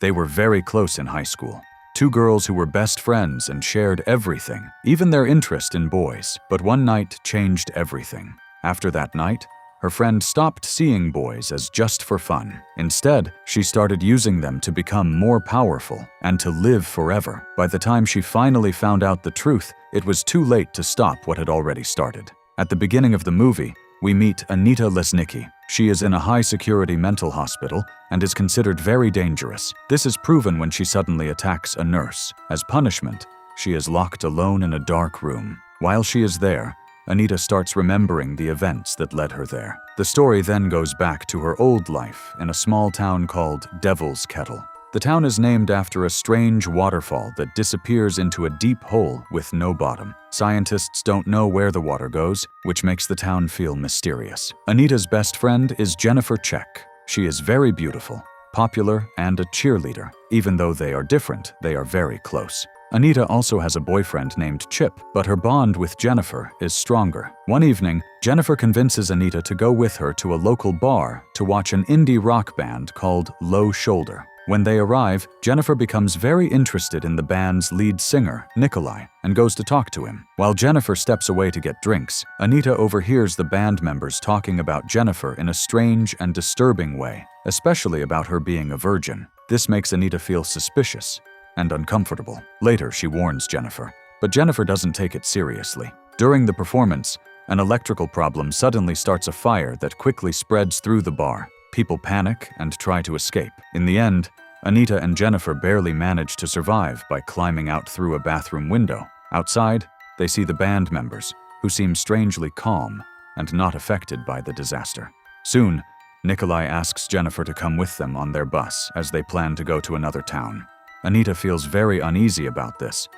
They were very close in high school. Two girls who were best friends and shared everything, even their interest in boys. But one night changed everything. After that night, her friend stopped seeing boys as just for fun. Instead, she started using them to become more powerful and to live forever. By the time she finally found out the truth, it was too late to stop what had already started. At the beginning of the movie, we meet Anita Lesnicki. She is in a high-security mental hospital and is considered very dangerous. This is proven when she suddenly attacks a nurse. As punishment, she is locked alone in a dark room. While she is there, Anita starts remembering the events that led her there. The story then goes back to her old life in a small town called Devil's Kettle. The town is named after a strange waterfall that disappears into a deep hole with no bottom. Scientists don't know where the water goes, which makes the town feel mysterious. Anita's best friend is Jennifer Check. She is very beautiful, popular, and a cheerleader. Even though they are different, they are very close. Anita also has a boyfriend named Chip, but her bond with Jennifer is stronger. One evening, Jennifer convinces Anita to go with her to a local bar to watch an indie rock band called Low Shoulder. When they arrive, Jennifer becomes very interested in the band's lead singer, Nikolai, and goes to talk to him. While Jennifer steps away to get drinks, Anita overhears the band members talking about Jennifer in a strange and disturbing way, especially about her being a virgin. This makes Anita feel suspicious and uncomfortable. Later, she warns Jennifer, but Jennifer doesn't take it seriously. During the performance, an electrical problem suddenly starts a fire that quickly spreads through the bar. People panic and try to escape. In the end, Anita and Jennifer barely manage to survive by climbing out through a bathroom window. Outside, they see the band members, who seem strangely calm and not affected by the disaster. Soon, Nikolai asks Jennifer to come with them on their bus as they plan to go to another town. Anita feels very uneasy about this,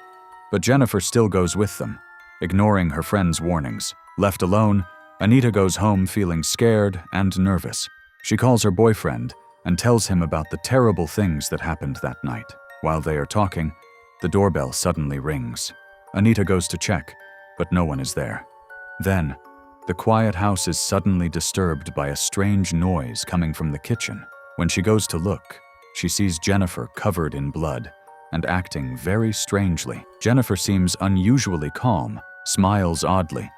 but Jennifer still goes with them, ignoring her friend's warnings. Left alone, Anita goes home feeling scared and nervous. She calls her boyfriend and tells him about the terrible things that happened that night. While they are talking, the doorbell suddenly rings. Anita goes to check, but no one is there. Then, the quiet house is suddenly disturbed by a strange noise coming from the kitchen. When she goes to look, she sees Jennifer covered in blood and acting very strangely. Jennifer seems unusually calm, smiles oddly,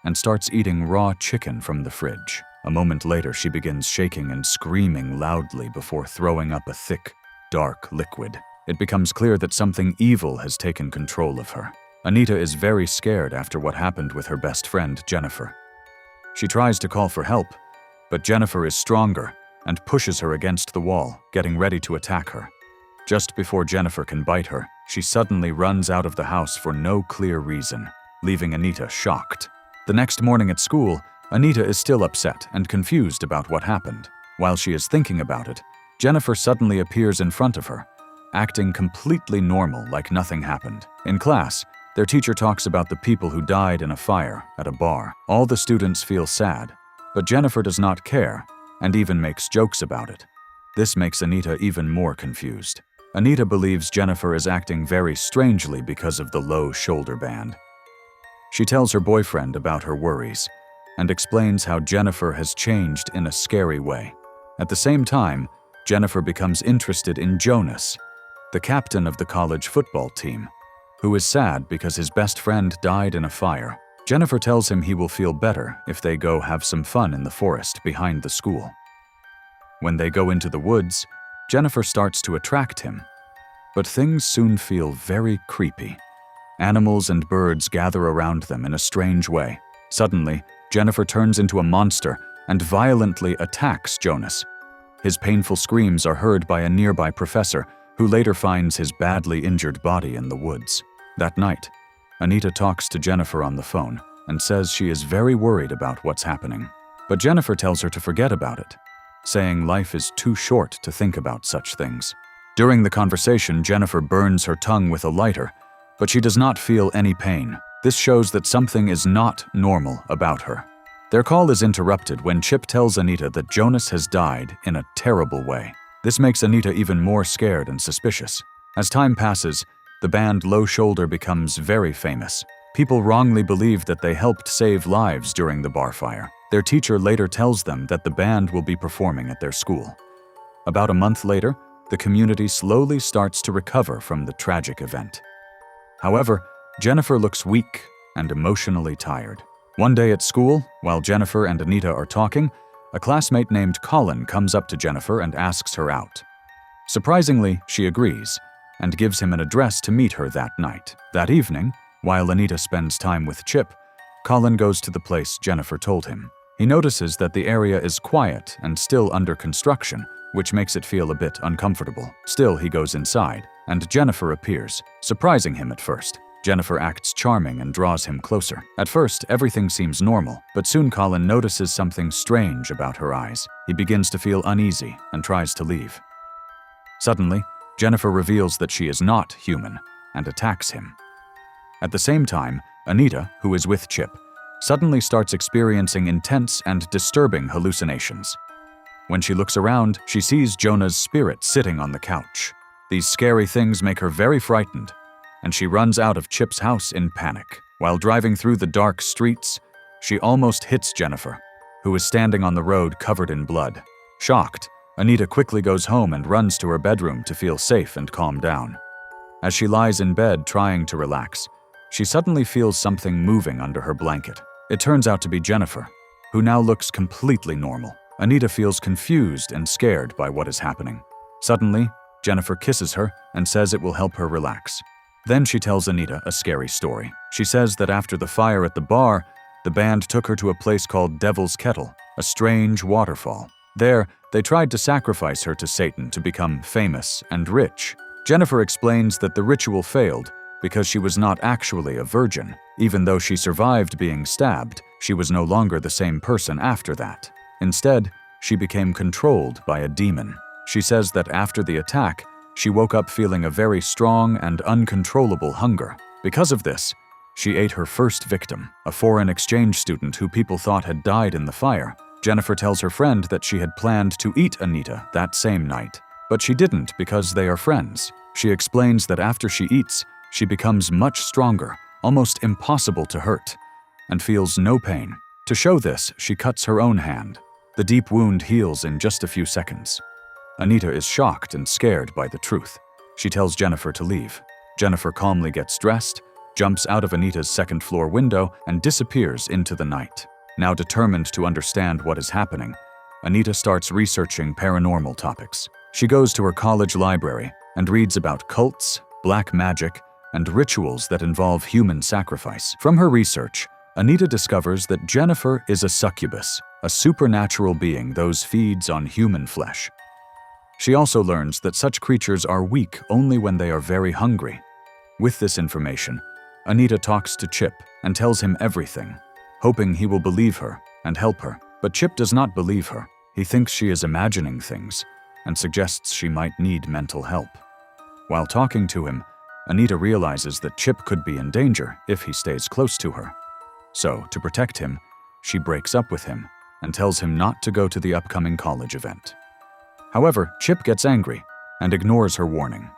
and starts eating raw chicken from the fridge. A moment later, she begins shaking and screaming loudly before throwing up a thick, dark liquid. It becomes clear that something evil has taken control of her. Anita is very scared after what happened with her best friend, Jennifer. She tries to call for help, but Jennifer is stronger and pushes her against the wall, getting ready to attack her. Just before Jennifer can bite her, she suddenly runs out of the house for no clear reason, leaving Anita shocked. The next morning at school, Anita is still upset and confused about what happened. While she is thinking about it, Jennifer suddenly appears in front of her, acting completely normal like nothing happened. In class, their teacher talks about the people who died in a fire at a bar. All the students feel sad, but Jennifer does not care and even makes jokes about it. This makes Anita even more confused. Anita believes Jennifer is acting very strangely because of the Low Shoulder band. She tells her boyfriend about her worries and explains how Jennifer has changed in a scary way. At the same time, Jennifer becomes interested in Jonas, the captain of the college football team, who is sad because his best friend died in a fire. Jennifer tells him he will feel better if they go have some fun in the forest behind the school. When they go into the woods, Jennifer starts to attract him, but things soon feel very creepy. Animals and birds gather around them in a strange way. Suddenly, Jennifer turns into a monster and violently attacks Jonas. His painful screams are heard by a nearby professor, who later finds his badly injured body in the woods. That night, Anita talks to Jennifer on the phone and says she is very worried about what's happening. But Jennifer tells her to forget about it, saying life is too short to think about such things. During the conversation, Jennifer burns her tongue with a lighter, but she does not feel any pain. This shows that something is not normal about her. Their call is interrupted when Chip tells Anita that Jonas has died in a terrible way. This makes Anita even more scared and suspicious. As time passes, the band Low Shoulder becomes very famous. People wrongly believe that they helped save lives during the bar fire. Their teacher later tells them that the band will be performing at their school. About a month later, the community slowly starts to recover from the tragic event. However, Jennifer looks weak and emotionally tired. One day at school, while Jennifer and Anita are talking, a classmate named Colin comes up to Jennifer and asks her out. Surprisingly, she agrees and gives him an address to meet her that night. That evening, while Anita spends time with Chip, Colin goes to the place Jennifer told him. He notices that the area is quiet and still under construction, which makes it feel a bit uncomfortable. Still, he goes inside, and Jennifer appears, surprising him at first. Jennifer acts charming and draws him closer. At first, everything seems normal, but soon Colin notices something strange about her eyes. He begins to feel uneasy and tries to leave. Suddenly, Jennifer reveals that she is not human and attacks him. At the same time, Anita, who is with Chip, suddenly starts experiencing intense and disturbing hallucinations. When she looks around, she sees Jonah's spirit sitting on the couch. These scary things make her very frightened, and she runs out of Chip's house in panic. While driving through the dark streets, she almost hits Jennifer, who is standing on the road covered in blood. Shocked, Anita quickly goes home and runs to her bedroom to feel safe and calm down. As she lies in bed trying to relax, she suddenly feels something moving under her blanket. It turns out to be Jennifer, who now looks completely normal. Anita feels confused and scared by what is happening. Suddenly, Jennifer kisses her and says it will help her relax. Then she tells Anita a scary story. She says that after the fire at the bar, the band took her to a place called Devil's Kettle, a strange waterfall. There, they tried to sacrifice her to Satan to become famous and rich. Jennifer explains that the ritual failed because she was not actually a virgin. Even though she survived being stabbed, she was no longer the same person after that. Instead, she became controlled by a demon. She says that after the attack, she woke up feeling a very strong and uncontrollable hunger. Because of this, she ate her first victim, a foreign exchange student who people thought had died in the fire. Jennifer tells her friend that she had planned to eat Anita that same night, but she didn't because they are friends. She explains that after she eats, she becomes much stronger, almost impossible to hurt, and feels no pain. To show this, she cuts her own hand. The deep wound heals in just a few seconds. Anita is shocked and scared by the truth. She tells Jennifer to leave. Jennifer calmly gets dressed, jumps out of Anita's second-floor window, and disappears into the night. Now determined to understand what is happening, Anita starts researching paranormal topics. She goes to her college library and reads about cults, black magic, and rituals that involve human sacrifice. From her research, Anita discovers that Jennifer is a succubus, a supernatural being that feeds on human flesh. She also learns that such creatures are weak only when they are very hungry. With this information, Anita talks to Chip and tells him everything, hoping he will believe her and help her. But Chip does not believe her. He thinks she is imagining things and suggests she might need mental help. While talking to him, Anita realizes that Chip could be in danger if he stays close to her. So, to protect him, she breaks up with him and tells him not to go to the upcoming college event. However, Chip gets angry and ignores her warning.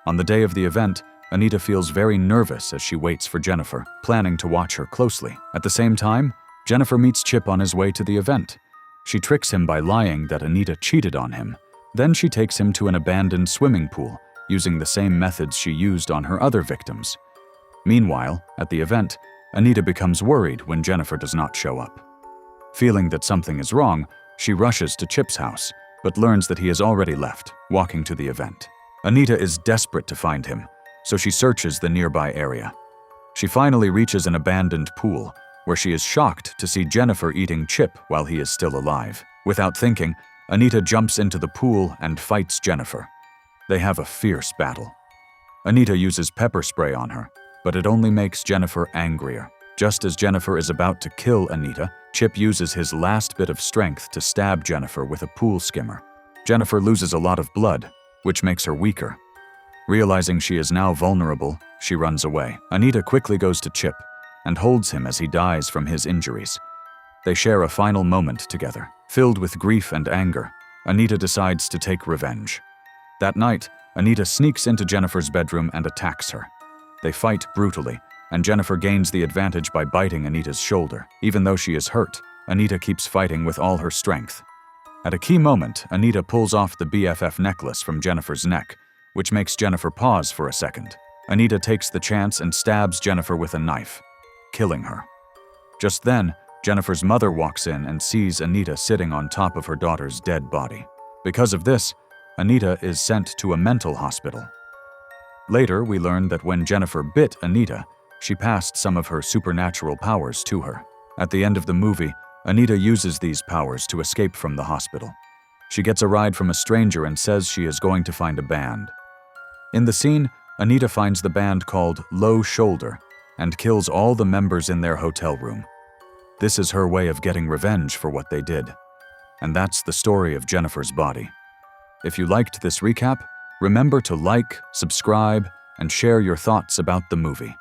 On the day of the event, Anita feels very nervous as she waits for Jennifer, planning to watch her closely. At the same time, Jennifer meets Chip on his way to the event. She tricks him by lying that Anita cheated on him. Then she takes him to an abandoned swimming pool, using the same methods she used on her other victims. Meanwhile, at the event, Anita becomes worried when Jennifer does not show up. Feeling that something is wrong, she rushes to Chip's house, but learns that he has already left, walking to the event. Anita is desperate to find him, so she searches the nearby area. She finally reaches an abandoned pool, where she is shocked to see Jennifer eating Chip while he is still alive. Without thinking, Anita jumps into the pool and fights Jennifer. They have a fierce battle. Anita uses pepper spray on her, but it only makes Jennifer angrier. Just as Jennifer is about to kill Anita, Chip uses his last bit of strength to stab Jennifer with a pool skimmer. Jennifer loses a lot of blood, which makes her weaker. Realizing she is now vulnerable, she runs away. Anita quickly goes to Chip and holds him as he dies from his injuries. They share a final moment together. Filled with grief and anger, Anita decides to take revenge. That night, Anita sneaks into Jennifer's bedroom and attacks her. They fight brutally, and Jennifer gains the advantage by biting Anita's shoulder. Even though she is hurt, Anita keeps fighting with all her strength. At a key moment, Anita pulls off the BFF necklace from Jennifer's neck, which makes Jennifer pause for a second. Anita takes the chance and stabs Jennifer with a knife, killing her. Just then, Jennifer's mother walks in and sees Anita sitting on top of her daughter's dead body. Because of this, Anita is sent to a mental hospital. Later, we learn that when Jennifer bit Anita, she passed some of her supernatural powers to her. At the end of the movie, Anita uses these powers to escape from the hospital. She gets a ride from a stranger and says she is going to find a band. In the scene, Anita finds the band called Low Shoulder and kills all the members in their hotel room. This is her way of getting revenge for what they did. And that's the story of Jennifer's body. If you liked this recap, remember to like, subscribe, and share your thoughts about the movie.